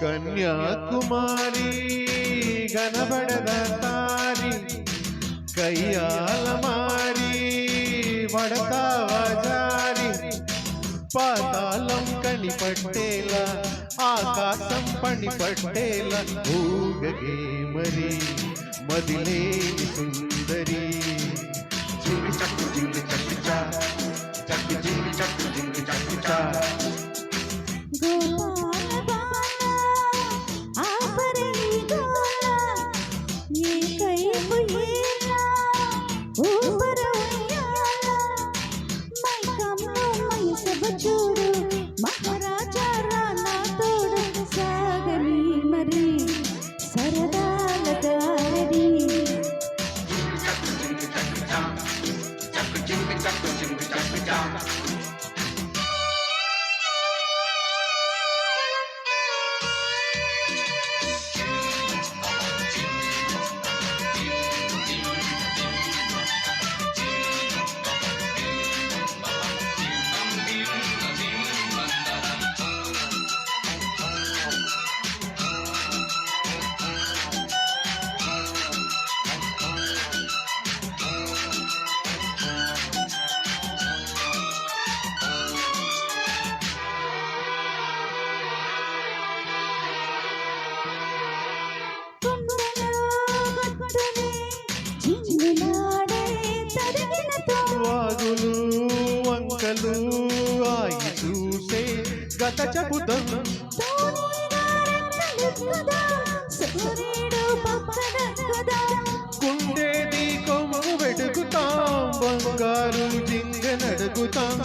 కన్యాకుమారి గనబడద తారి కయ్యాల మారి వడతావా జారి పాతాళం కనిపట్టేలా ఆకాశం పనిపట్టేలా ఊగగే మరి మదిలేని సుందరి జింగి చక్కు జింగి చక్కు చా చక్కు జింగి చక్కు జింగి చక్కు చా महाराजा राना तोड़ सागनी मरी सरदा लगारी వాగులు వంకలు ఆగి చూసే గత చెబుతం కుండేది కొమ్ము వెడుకుతాం బంగారు జింగ నడుగుతాం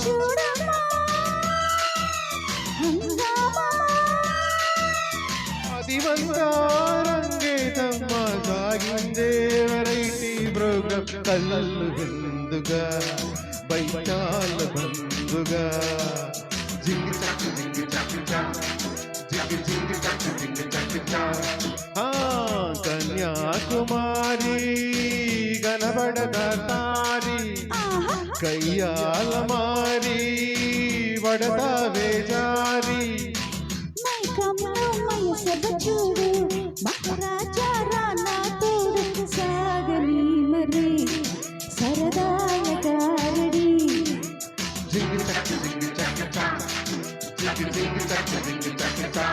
అది రంగేతమ్మ సాగిందే వెరైటీ ప్రోగ్రాం కళ్ళు బందుగా బైటాల బందుగా జింగి చక్కు జింగి చక్కు చా జింగి జింగి చక్కు జింగి చక్కు చా కన్యాకుమారి గనబడద తారి కయ్యాల మారి వడతావే జారి महाराजा राना तोड़ सागनी मरी सरदा लगारी జింగి చక్కు జింగి చక్కు చా జింగి జింగి చక్కు జింగి చక్కు చా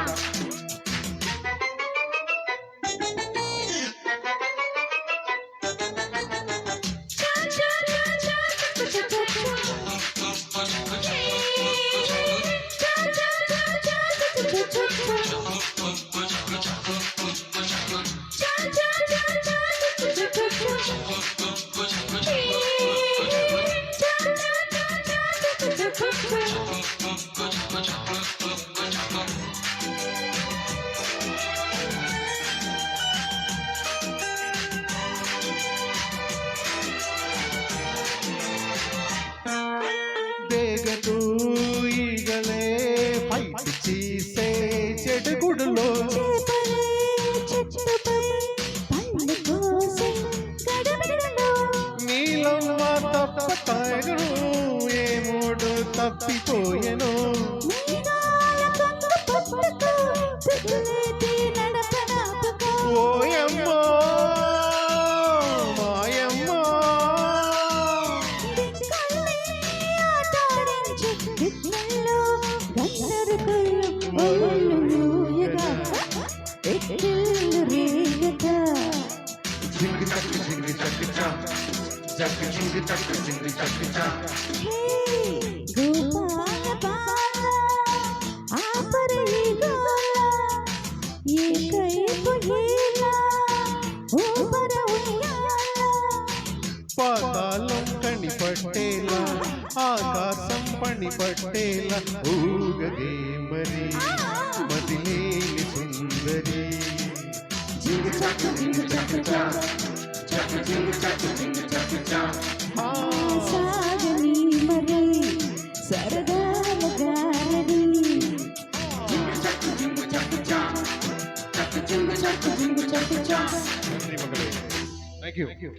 ಬೇಗದು ಈಗಲೇ ಫೈಟ್ ಚೀಸೆ చెడుగుడులో నీలమ్మ తప్పతాయను ఏ మూడు తప్పిపోయెను ఓయమ్మో మాయమ్మో జింగి చక్కు జింగి చక్కు చా జక్కు జింగి చక్కు జింగి చక్కు చా గోపాల బాల ఆపరే గోల ఏకైపు హీలా ఊపర ఉయ్యాల పాతాళం కనిపట్టేలా ఆకాశం పనిపట్టేలా ఊగగే మరి మదిలేని సుందరి జింగి చక్కు జింగి చక్కు చా చక్కు జింగి చక్కు జింగి చక్కు చా సాగని మరీ सरदा लगारी జింగి చక్కు జింగి చక్కు చా చక్కు జింగి చక్కు జింగి చక్కు చా థ్యాంక్ యూ